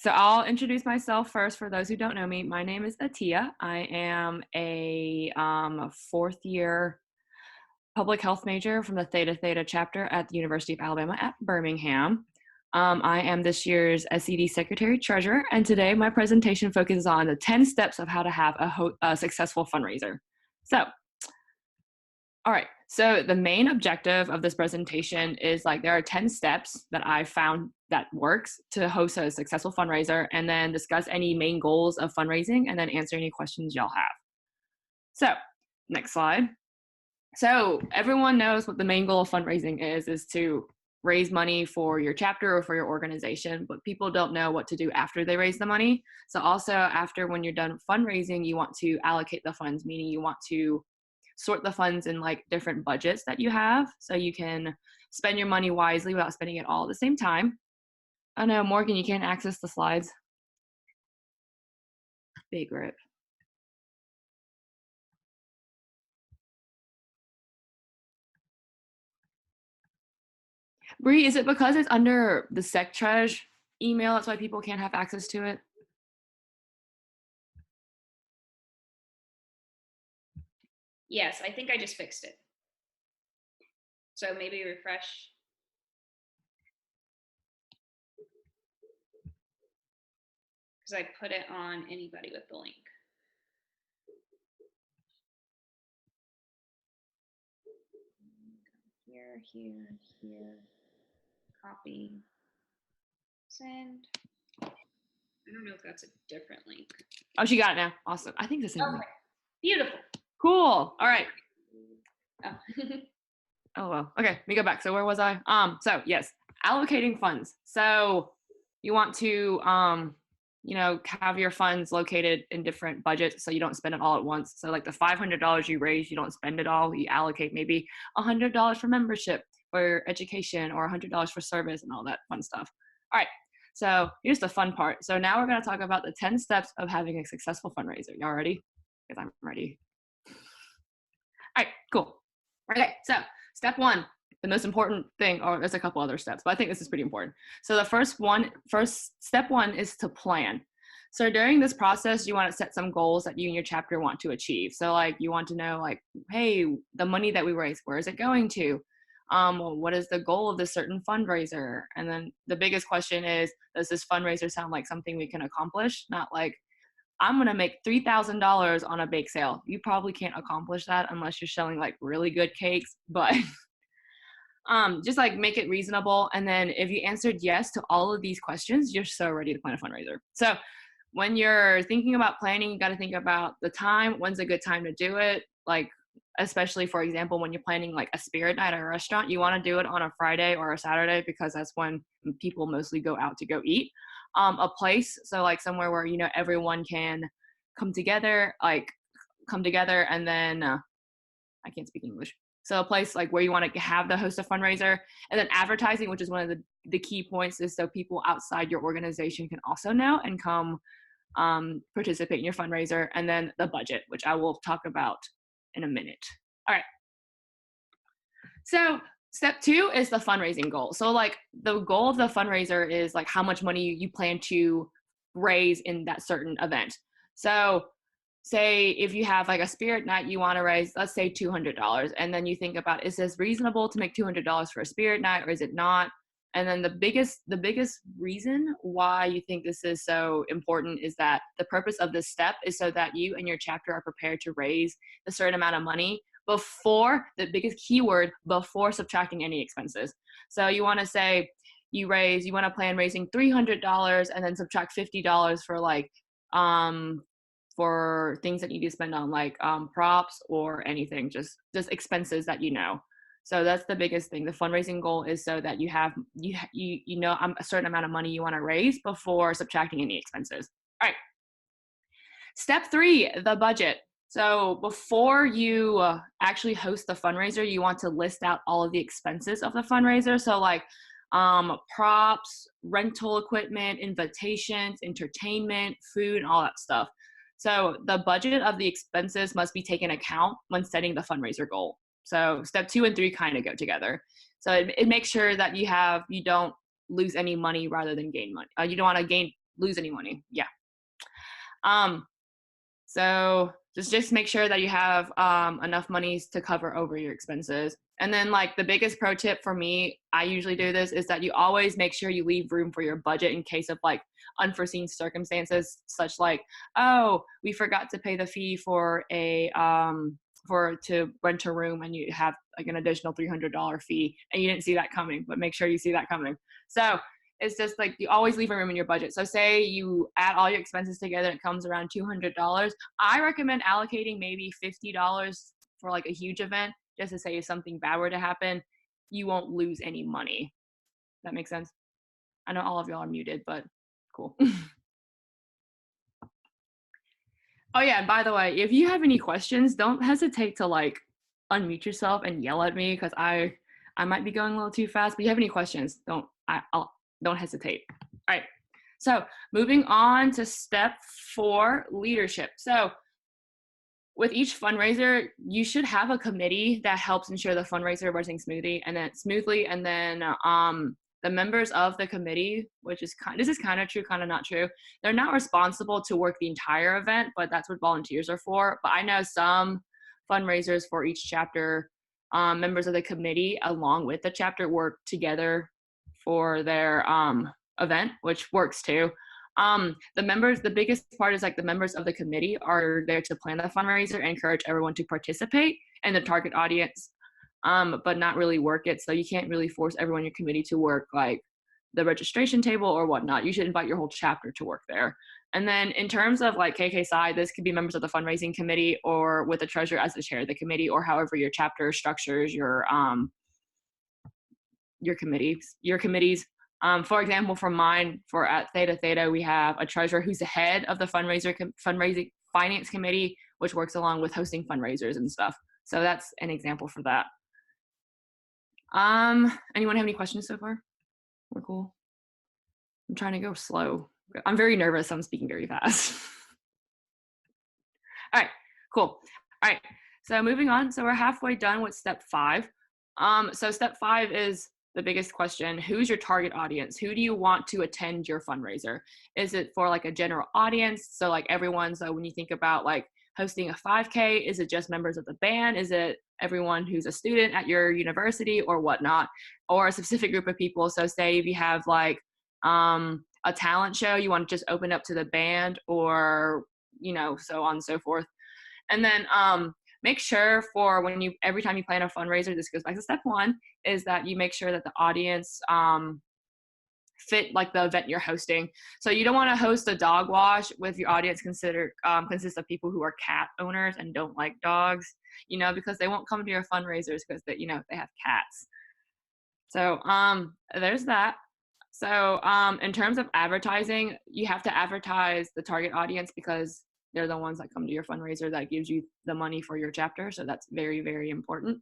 So I'll introduce myself first for those who don't know me. My name is Atia. I am a fourth year public health major from the Theta Theta chapter at the University of Alabama at Birmingham. I am this year's SED Secretary Treasurer, and today my presentation focuses on the 10 steps of how to have a successful fundraiser. So, all right, so the main objective of this presentation is there are 10 steps that I found that works to host a successful fundraiser, and then discuss any main goals of fundraising, and then answer any questions y'all have. So, next slide. So everyone knows what the main goal of fundraising is to raise money for your chapter or for your organization, but people don't know what to do after they raise the money. So also after, when you're done fundraising, you want to allocate the funds, meaning you want to sort the funds in different budgets that you have, so you can spend your money wisely without spending it all at the same time. Oh no, Morgan, you can't access the slides. Big rip. Bree, is it because it's under the SecTreas email, that's why people can't have access to it? Yes, I think I just fixed it. So maybe refresh. Because I put it on anybody with the link. Here, copy, send. I don't know if that's a different link. Oh, she got it now. Awesome. I think the same link. Beautiful. Cool. All right. Oh. Oh, well. Okay, let me go back. So where was I? So yes, allocating funds. So you want to, have your funds located in different budgets so you don't spend it all at once. So the $500 you raise, you don't spend it all. You allocate maybe $100 for membership or education, or $100 for service and all that fun stuff. All right. So here's the fun part. So now we're going to talk about the 10 steps of having a successful fundraiser. Y'all ready? Because I'm ready. All right, cool. Okay, so step one, the most important thing, or there's a couple other steps, but I think this is pretty important. So the first step one is to plan. So during this process, you want to set some goals that you and your chapter want to achieve. So you want to know hey, the money that we raise, where is it going to? What is the goal of this certain fundraiser? And then the biggest question is, does this fundraiser sound like something we can accomplish? Not I'm going to make $3,000 on a bake sale. You probably can't accomplish that unless you're selling really good cakes, but just make it reasonable. And then if you answered yes to all of these questions, you're so ready to plan a fundraiser. So when you're thinking about planning, you got to think about the time. When's a good time to do it? Especially, for example, when you're planning a spirit night at a restaurant, you want to do it on a Friday or a Saturday because that's when people mostly go out to go eat. A place, so somewhere where everyone can come together, and then I can't speak English. So a place where you want to have the host a fundraiser, and then advertising, which is one of the key points, is so people outside your organization can also know and come participate in your fundraiser, and then the budget, which I will talk about in a minute. All right. So step two is the fundraising goal. So the goal of the fundraiser is how much money you plan to raise in that certain event. So say if you have a spirit night, you want to raise, let's say $200. And then you think about, is this reasonable to make $200 for a spirit night, or is it not? And then the biggest reason why you think this is so important is that the purpose of this step is so that you and your chapter are prepared to raise a certain amount of money before, the biggest keyword, before subtracting any expenses. So you want to say you want to plan raising $300 and then subtract $50 for things that you need to spend on props or anything, just expenses that So that's the biggest thing. The fundraising goal is so that you have a certain amount of money you want to raise before subtracting any expenses. All right. Step three, the budget. So before you actually host the fundraiser, you want to list out all of the expenses of the fundraiser. So props, rental equipment, invitations, entertainment, food, all that stuff. So the budget of the expenses must be taken account when setting the fundraiser goal. So step 2 and 3 kind of go together. So it makes sure that you don't lose any money rather than gain money. You don't want to gain lose any money. Yeah. So just make sure that you have enough monies to cover over your expenses. And then like the biggest pro tip for me, I usually do this, is that you always make sure you leave room for your budget in case of like unforeseen circumstances, such like, oh, we forgot to pay the fee for to rent a room, and you have like an additional $300 fee, and you didn't see that coming. But make sure you see that coming. So it's just like you always leave a room in your budget. So say you add all your expenses together, it comes around $200. I recommend allocating maybe $50 for like a huge event, just to say if something bad were to happen, you won't lose any money. That makes sense? I know all of y'all are muted, but cool. Oh yeah, and by the way, if you have any questions, don't hesitate to like unmute yourself and yell at me, because I might be going a little too fast. But if you have any questions, don't hesitate. All right. So moving on to step 4, leadership. So with each fundraiser, you should have a committee that helps ensure the fundraiser runs smoothly, and then the members of the committee, this is kind of true, kind of not true. They're not responsible to work the entire event, but that's what volunteers are for. But I know some fundraisers for each chapter, members of the committee along with the chapter work together for their event, which works too. The biggest part is like the members of the committee are there to plan the fundraiser and encourage everyone to participate and the target audience, but not really work it. So you can't really force everyone in your committee to work like the registration table or whatnot. You should invite your whole chapter to work there. And then in terms of like KK side, this could be members of the fundraising committee or with the treasurer as the chair of the committee, or however your chapter structures your committees. For example, for mine, at Theta Theta, we have a treasurer who's the head of the fundraising finance committee, which works along with hosting fundraisers and stuff. So that's an example for that. Anyone have any questions so far? We're cool. I'm trying to go slow. I'm very nervous, so I'm speaking very fast. All right, cool. All right, so moving on. So we're halfway done with step 5. So step 5 is the biggest question. Who's your target audience? Who do you want to attend your fundraiser? Is it for like a general audience? So like everyone, so when you think about like hosting a 5K, is it just members of the band? Is it everyone who's a student at your university or whatnot? Or a specific group of people? So say if you have like a talent show, you want to just open up to the band, or, so on and so forth. And then make sure for every time you plan a fundraiser, this goes back to step 1, is that you make sure that the audience fit like the event you're hosting. So you don't want to host a dog wash with your audience consists of people who are cat owners and don't like dogs, because they won't come to your fundraisers because they have cats. So there's that. So in terms of advertising, you have to advertise the target audience because they're the ones that come to your fundraiser that gives you the money for your chapter. So that's very, very important.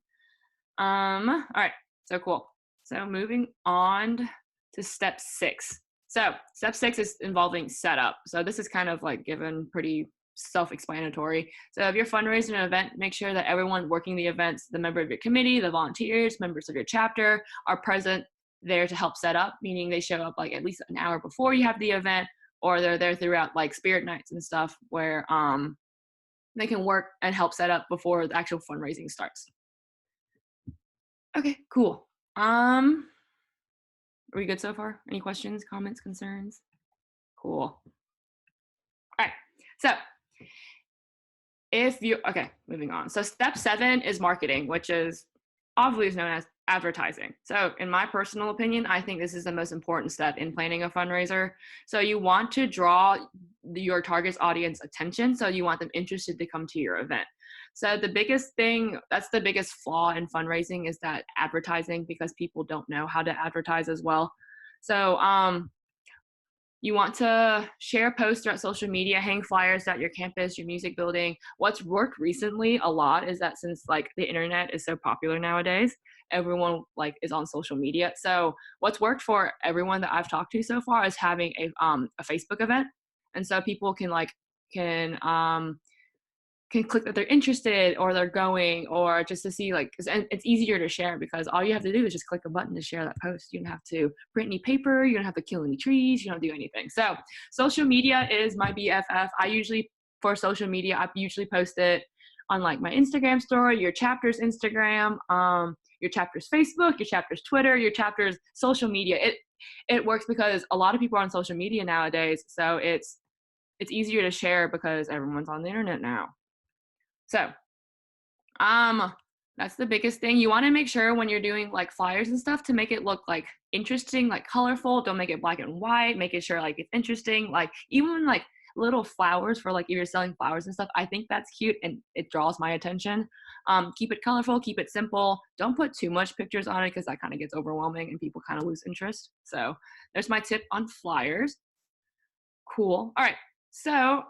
All right, so cool. So moving on to step 6. So step 6 is involving setup. So this is kind of like given pretty self-explanatory. So if you're fundraising an event, make sure that everyone working the events, the member of your committee, the volunteers, members of your chapter are present there to help set up, meaning they show up like at least an hour before you have the event, or they're there throughout like spirit nights and stuff where they can work and help set up before the actual fundraising starts. Okay, cool. Are we good so far? Any questions, comments, concerns? Cool. All right, so moving on. So step 7 is marketing, which is obviously known as advertising. So in my personal opinion, I think this is the most important step in planning a fundraiser. So you want to draw your target audience attention. So you want them interested to come to your event. So the biggest flaw in fundraising is that advertising, because people don't know how to advertise as well. So you want to share posts throughout social media, hang flyers at your campus, your music building. What's worked recently a lot is that since like the internet is so popular nowadays, everyone like is on social media. So what's worked for everyone that I've talked to so far is having a Facebook event. And so people can can click that they're interested or they're going, or just to see like, and it's easier to share because all you have to do is just click a button to share that post. You don't have to print any paper, you don't have to kill any trees, you don't do anything. So social media is my BFF. For social media, I usually post it on like my Instagram story, your chapter's Instagram, your chapter's Facebook, your chapter's Twitter, your chapter's social media. It works because a lot of people are on social media nowadays, so it's easier to share because everyone's on the internet now. So, that's the biggest thing. You want to make sure when you're doing like flyers and stuff to make it look like interesting, like colorful. Don't make it black and white. Make it sure like it's interesting. Like even like little flowers for like if you're selling flowers and stuff, I think that's cute and it draws my attention. Keep it colorful, keep it simple. Don't put too much pictures on it because that kind of gets overwhelming and people kind of lose interest. So there's my tip on flyers. Cool. All right. So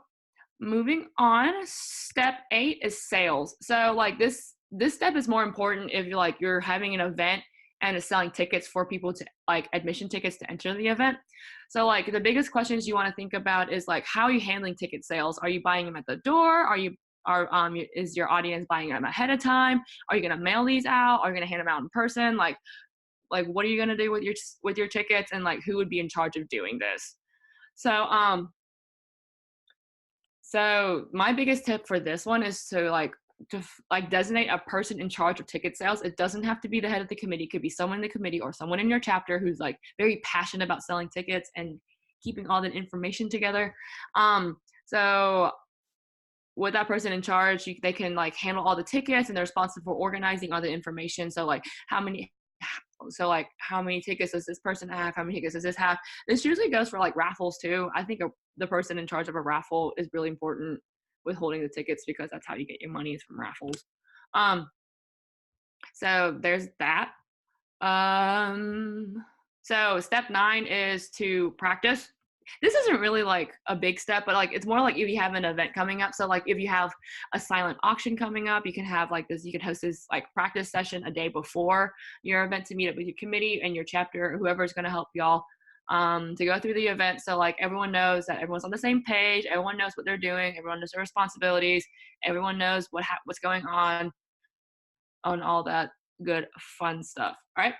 moving on, step 8 is sales. So like this step is more important if you're having an event and is selling tickets for people to like admission tickets to enter the event. So like the biggest questions you want to think about is like, how are you handling ticket sales? Are you buying them at the door? Is your audience buying them ahead of time? Are you going to mail these out? Are you going to hand them out in person? Like what are you going to do with your tickets, and like who would be in charge of doing this? So my biggest tip for this one is to designate a person in charge of ticket sales. It doesn't have to be the head of the committee. It could be someone in the committee or someone in your chapter who's like very passionate about selling tickets and keeping all that information together. So with that person in charge, they can like handle all the tickets and they're responsible for organizing all the information. So like how many tickets does this person have? How many tickets does this have? This usually goes for like raffles too. I think the person in charge of a raffle is really important with holding the tickets because that's how you get your money is from raffles. So there's that. So step 9 is to practice. This isn't really like a big step, but like it's more like if you have an event coming up. So like if you have a silent auction coming up, you can have like this, you can host this like practice session a day before your event to meet up with your committee and your chapter, or whoever's going to help y'all to go through the event. So like everyone knows that everyone's on the same page, everyone knows what they're doing, everyone knows their responsibilities, everyone knows what's going on all that good fun stuff. All right.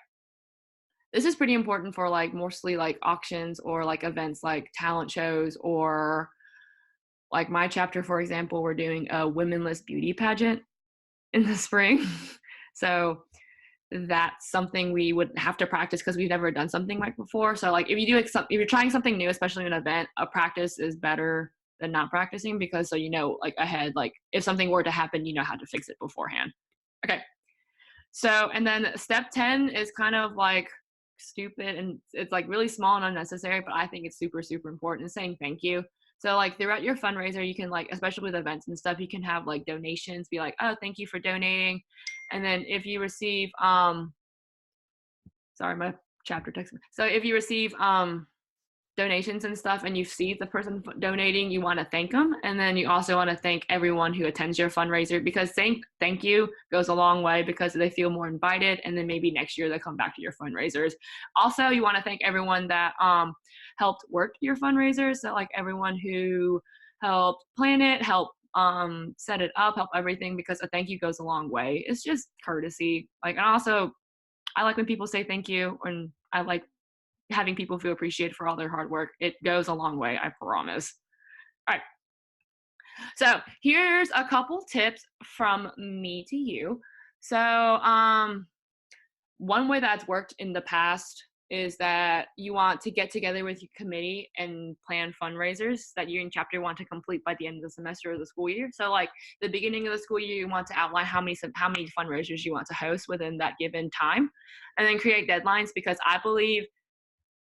This is pretty important for like mostly like auctions or like events like talent shows, or like my chapter, for example, we're doing a womenless beauty pageant in the spring. So that's something we would have to practice because we've never done something like before. So like if you're trying something new, especially an event, a practice is better than not practicing because so like ahead, like if something were to happen, you know how to fix it beforehand. Okay. So, and then step 10 is kind of like stupid and it's like really small and unnecessary, but I think it's super, super important, saying thank you. So like throughout your fundraiser, you can like, especially with events and stuff, you can have like donations, be like, oh, thank you for donating. And then if you receive, sorry, my chapter text. So if you receive donations and stuff and you see the person donating, you want to thank them. And then you also want to thank everyone who attends your fundraiser, because saying thank you goes a long way because they feel more invited, and then maybe next year they come back to your fundraisers. Also, you want to thank everyone that helped work your fundraisers. So like everyone who helped plan it, help set it up, help everything, because a thank you goes a long way. It's just courtesy. And also I like when people say thank you, and I like having people feel appreciated for all their hard work. It goes a long way, I promise. All right. So here's a couple tips from me to you. So one way that's worked in the past is that you want to get together with your committee and plan fundraisers that you and chapter want to complete by the end of the semester or the school year. So like the beginning of the school year, you want to outline how many fundraisers you want to host within that given time, and then create deadlines, because I believe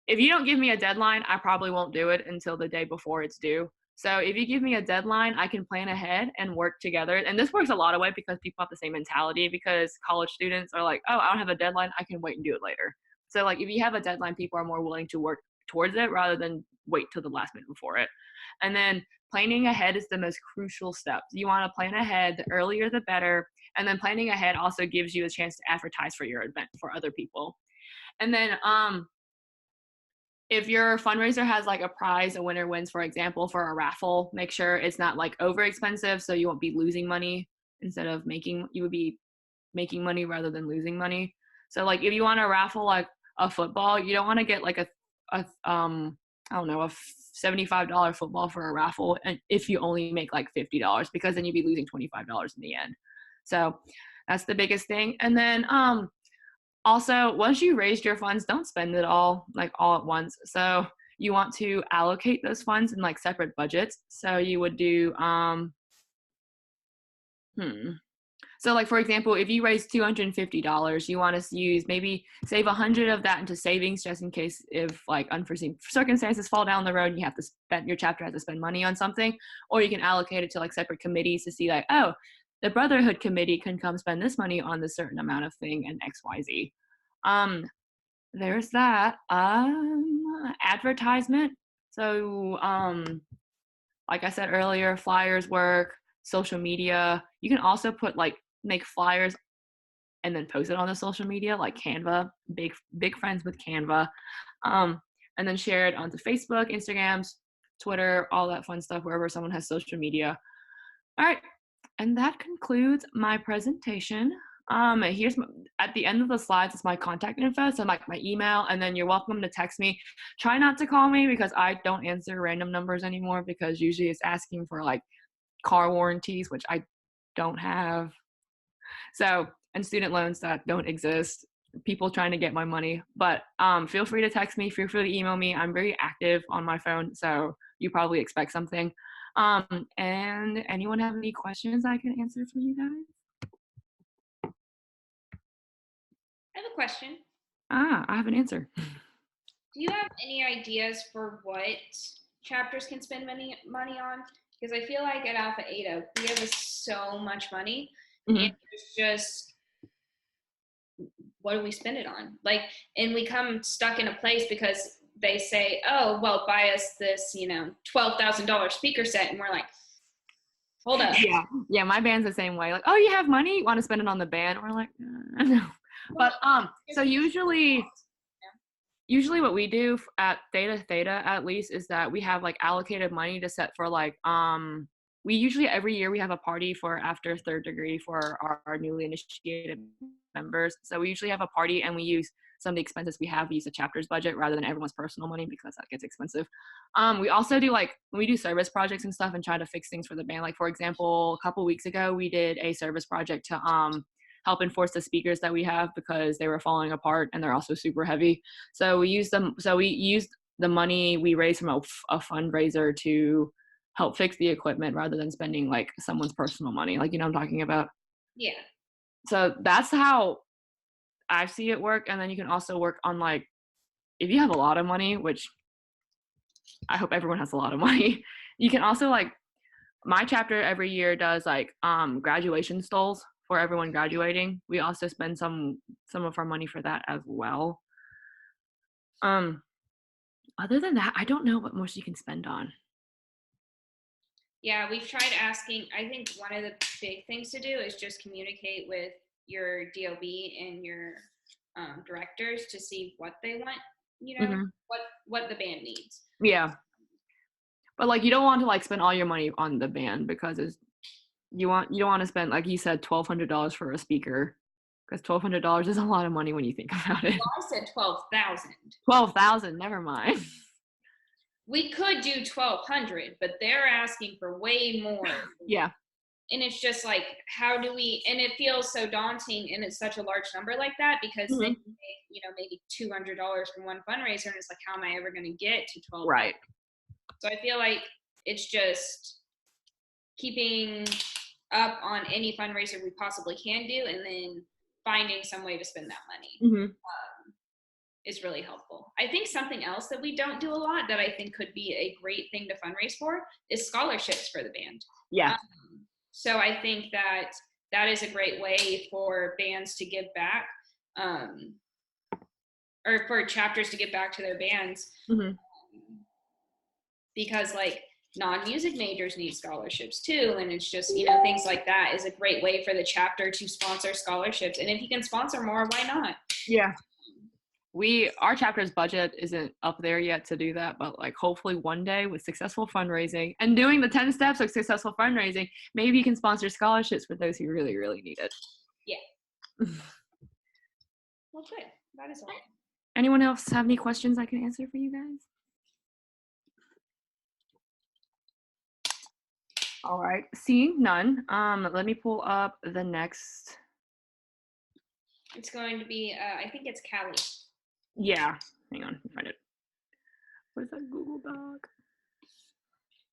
if you don't give me a deadline, I probably won't do it until the day before it's due. So if you give me a deadline, I can plan ahead and work together. And this works a lot of ways because people have the same mentality, because college students are like, oh, I don't have a deadline, I can wait and do it later. So like if you have a deadline, people are more willing to work towards it rather than wait till the last minute before it. And then planning ahead is the most crucial step. You want to plan ahead, the earlier the better. And then planning ahead also gives you a chance to advertise for your event for other people. And then if your fundraiser has like a prize, a winner wins, for example, for a raffle, make sure it's not like over expensive so you won't be losing money. Instead of you would be making money rather than losing money. So like if you want to raffle like a football, you don't want to get like a I don't know, a $75 football for a raffle, and if you only make like $50, because then you'd be losing $25 in the end. So that's the biggest thing. And then also, once you raised your funds, don't spend it all like all at once. So you want to allocate those funds in like separate budgets. So you would do So like for example, if you raise $250, you want to use maybe save 100 of that into savings just in case if like unforeseen circumstances fall down the road and you have to spend, your chapter has to spend money on something, or you can allocate it to like separate committees to see like, oh, the Brotherhood committee can come spend this money on this certain amount of thing and XYZ. There's that. Advertisement. So like I said earlier, flyers work, social media. You can also put like make flyers and then post it on the social media like Canva. Big friends with Canva. And then share it onto Facebook, Instagrams, Twitter, all that fun stuff wherever someone has social media. All right, and that concludes my presentation. Here's at the end of the slides is my contact info, so like my email, and then you're welcome to text me. Try not to call me because I don't answer random numbers anymore, because usually it's asking for like car warranties, which I don't have. So, and student loans that don't exist, people trying to get my money. But feel free to text me, feel free to email me. I'm very active on my phone, so you probably expect something. And anyone have any questions I can answer for you guys? I have a question. I have an answer. Do you have any ideas for what chapters can spend money on? Because I feel like at Alpha Eta, we have so much money, and it's just, what do we spend it on? Like, and we come stuck in a place because they say, oh, well, buy us this, $12,000 speaker set, and we're like, hold up. Yeah, my band's the same way. Like, oh, you have money? You want to spend it on the band? We're like, no. But so usually what we do at Theta at least is that we have like allocated money to set for like we usually every year we have a party for after third degree for our newly initiated members. So we usually have a party and we use some of the expenses we have, we use the chapter's budget rather than everyone's personal money because that gets expensive. We also do like, when we do service projects and stuff and try to fix things for the band. Like for example, a couple weeks ago, we did a service project to help enforce the speakers that we have because they were falling apart and they're also super heavy. So we used the money we raised from a fundraiser to help fix the equipment rather than spending like someone's personal money. Like, you know what I'm talking about? Yeah. So that's how I see it work. And then you can also work on like, if you have a lot of money, which I hope everyone has a lot of money, you can also like, my chapter every year does like graduation stoles for everyone graduating. We also spend some of our money for that as well. Other than that, I don't know what most you can spend on. Yeah, we've tried asking. I think one of the big things to do is just communicate with your DOB and your directors to see what they want, what the band needs. Yeah. But like, you don't want to like spend all your money on the band because you don't want to spend, like you said, $1,200 for a speaker, because $1,200 is a lot of money when you think about it. Well, I said 12,000. 12,000, never mind. We could do 1,200, but they're asking for way more. Yeah. And it's just like, how do we? And it feels so daunting, and it's such a large number like that because then you make, maybe $200 from one fundraiser, and it's like, how am I ever going to get to 12? Right. So I feel like it's just keeping up on any fundraiser we possibly can do, and then finding some way to spend that money is really helppful. I think something else that we don't do a lot that I think could be a great thing to fundraise for is scholarships for the band. Yeah. So I think that is a great way for bands to give back, or for chapters to give back to their bands, because like non-music majors need scholarships too, and it's just things like that is a great way for the chapter to sponsor scholarships. And if you can sponsor more, why not? Yeah. our chapter's budget isn't up there yet to do that, but like hopefully one day with successful fundraising and doing the 10 steps of successful fundraising, maybe you can sponsor scholarships for those who really, really need it. Yeah. Well, good. That is all. Anyone else have any questions I can answer for you guys? All right, seeing none, let me pull up the next. It's going to be, I think it's Callie. Yeah, hang on, let me find it. What is that Google Doc?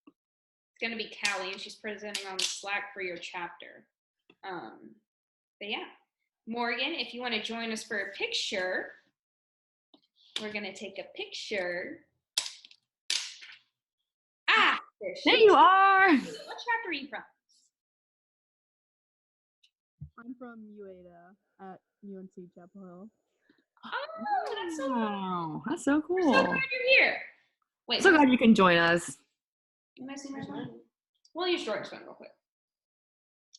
It's going to be Callie, and she's presenting on Slack for your chapter. But yeah, Morgan, if you want to join us for a picture, we're going to take a picture. Ah, there you are. What chapter are you from? I'm from UATA at UNC Chapel Hill. Oh, that's so wow, that's so cool. We're so glad you're here. Wait, I'm so glad you can join us. Am I seeing my phone? We'll use Jordan's phone real quick.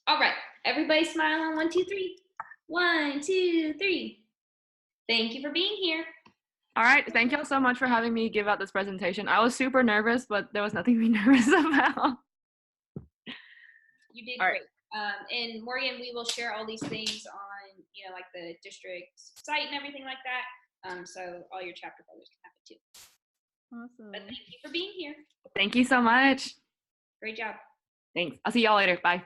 All right, everybody smile on 1, 2, 3. 1, 2, 3. Thank you for being here. All right, thank y'all so much for having me give out this presentation. I was super nervous, but there was nothing to be nervous about. You did great. And Morgan, we will share all these things on, like the district site and everything like that. So all your chapter brothers can have it too. Awesome. But thank you for being here. Thank you so much. Great job. Thanks. I'll see y'all later. Bye.